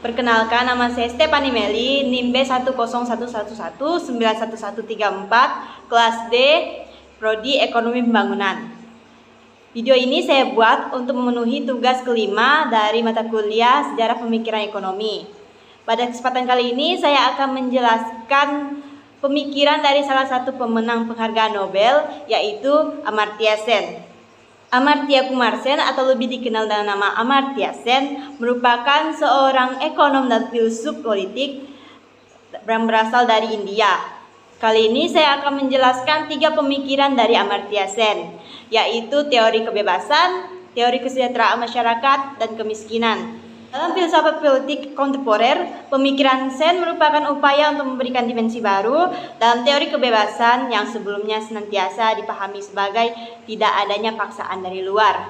Perkenalkan, nama saya Stefani Meli, NIM B10111191134, kelas D, Prodi Ekonomi Pembangunan. Video ini saya buat untuk memenuhi tugas kelima dari mata kuliah Sejarah Pemikiran Ekonomi. Pada kesempatan kali ini saya akan menjelaskan pemikiran dari salah satu pemenang penghargaan Nobel, yaitu Amartya Sen. Amartya Kumar Sen atau lebih dikenal dengan nama Amartya Sen merupakan seorang ekonom dan filsuf politik yang berasal dari India. Kali ini saya akan menjelaskan 3 pemikiran dari Amartya Sen, yaitu teori kebebasan, teori kesejahteraan masyarakat, dan kemiskinan. Dalam filsafat politik kontemporer, pemikiran Sen merupakan upaya untuk memberikan dimensi baru dalam teori kebebasan yang sebelumnya senantiasa dipahami sebagai tidak adanya paksaan dari luar.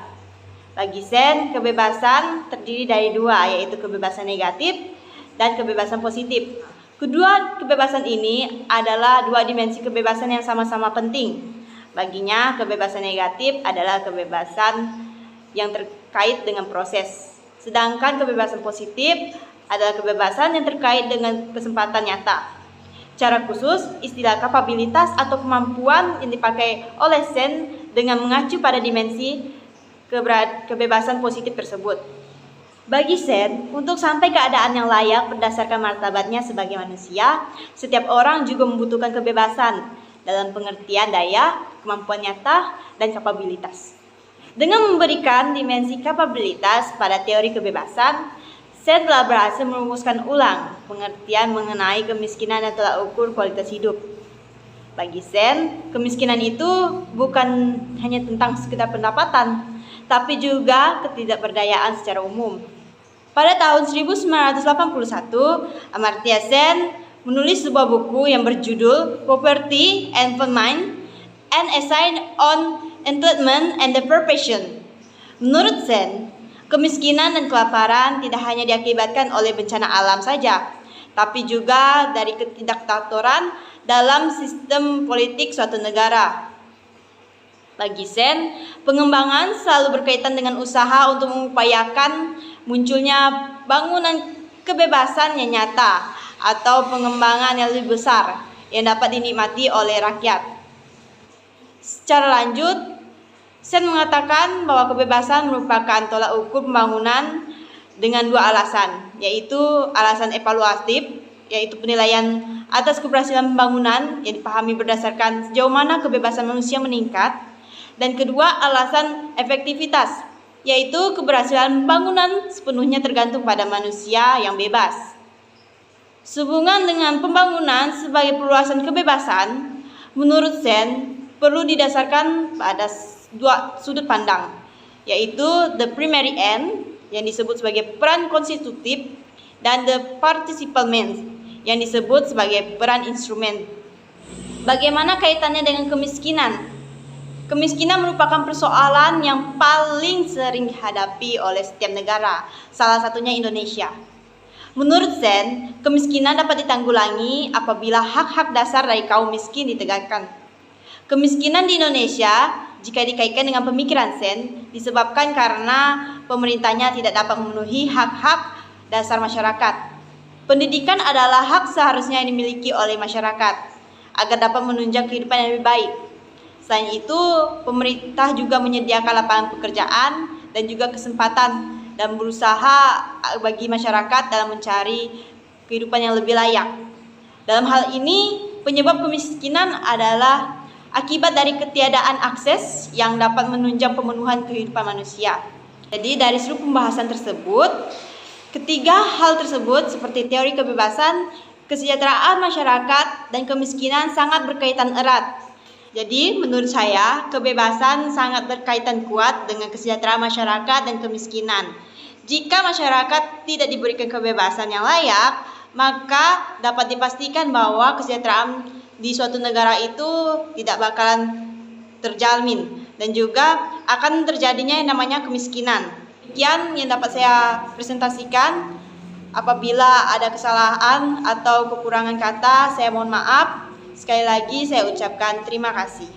Bagi Sen, kebebasan terdiri dari 2, yaitu kebebasan negatif dan kebebasan positif. Kedua kebebasan ini adalah 2 dimensi kebebasan yang sama-sama penting. Baginya, kebebasan negatif adalah kebebasan yang terkait dengan proses. Sedangkan kebebasan positif adalah kebebasan yang terkait dengan kesempatan nyata. Secara khusus, istilah kapabilitas atau kemampuan yang dipakai oleh Sen dengan mengacu pada dimensi kebebasan positif tersebut. Bagi Sen, untuk sampai keadaan yang layak berdasarkan martabatnya sebagai manusia, setiap orang juga membutuhkan kebebasan dalam pengertian daya, kemampuan nyata, dan kapabilitas. Dengan memberikan dimensi kapabilitas pada teori kebebasan, Sen telah berhasil merumuskan ulang pengertian mengenai kemiskinan dan tolak ukur kualitas hidup. Bagi Sen, kemiskinan itu bukan hanya tentang sekedar pendapatan, tapi juga ketidakberdayaan secara umum. Pada tahun 1981, Amartya Sen menulis sebuah buku yang berjudul Poverty and Famine, an Essay on Entitlement and Deprivation. Menurut Sen, kemiskinan dan kelaparan tidak hanya diakibatkan oleh bencana alam saja, tapi juga dari ketidakteraturan dalam sistem politik suatu negara. Bagi Sen, pengembangan selalu berkaitan dengan usaha untuk mengupayakan munculnya bangunan kebebasan yang nyata atau pengembangan yang lebih besar yang dapat dinikmati oleh rakyat. Secara lanjut, Sen mengatakan bahwa kebebasan merupakan tolak ukur pembangunan dengan 2 alasan, yaitu alasan evaluatif, yaitu penilaian atas keberhasilan pembangunan yang dipahami berdasarkan sejauh mana kebebasan manusia meningkat, dan kedua alasan efektivitas, yaitu keberhasilan pembangunan sepenuhnya tergantung pada manusia yang bebas. Sehubungan dengan pembangunan sebagai perluasan kebebasan, menurut Sen perlu didasarkan pada 2 sudut pandang, yaitu the primary end yang disebut sebagai peran konstitutif dan the participial means yang disebut sebagai peran instrumen. Bagaimana kaitannya dengan kemiskinan? Kemiskinan merupakan persoalan yang paling sering dihadapi oleh setiap negara, salah satunya Indonesia. Menurut Sen, kemiskinan dapat ditanggulangi apabila hak-hak dasar dari kaum miskin ditegakkan. Kemiskinan di Indonesia, jika dikaitkan dengan pemikiran Sen, disebabkan karena pemerintahnya tidak dapat memenuhi hak-hak dasar masyarakat. Pendidikan adalah hak seharusnya yang dimiliki oleh masyarakat agar dapat menunjang kehidupan yang lebih baik. Selain itu, pemerintah juga menyediakan lapangan pekerjaan dan juga kesempatan dan berusaha bagi masyarakat dalam mencari kehidupan yang lebih layak. Dalam hal ini, penyebab kemiskinan adalah akibat dari ketiadaan akses yang dapat menunjang pemenuhan kehidupan manusia. Jadi dari seluruh pembahasan tersebut, 3 hal tersebut seperti teori kebebasan, kesejahteraan masyarakat, dan kemiskinan sangat berkaitan erat. Jadi menurut saya, kebebasan sangat berkaitan kuat dengan kesejahteraan masyarakat dan kemiskinan. Jika masyarakat tidak diberikan kebebasan yang layak, maka dapat dipastikan bahwa kesejahteraan di suatu negara itu tidak bakalan terjamin dan juga akan terjadinya yang namanya kemiskinan. Demikian yang dapat saya presentasikan. Apabila ada kesalahan atau kekurangan kata, saya mohon maaf. Sekali lagi saya ucapkan terima kasih.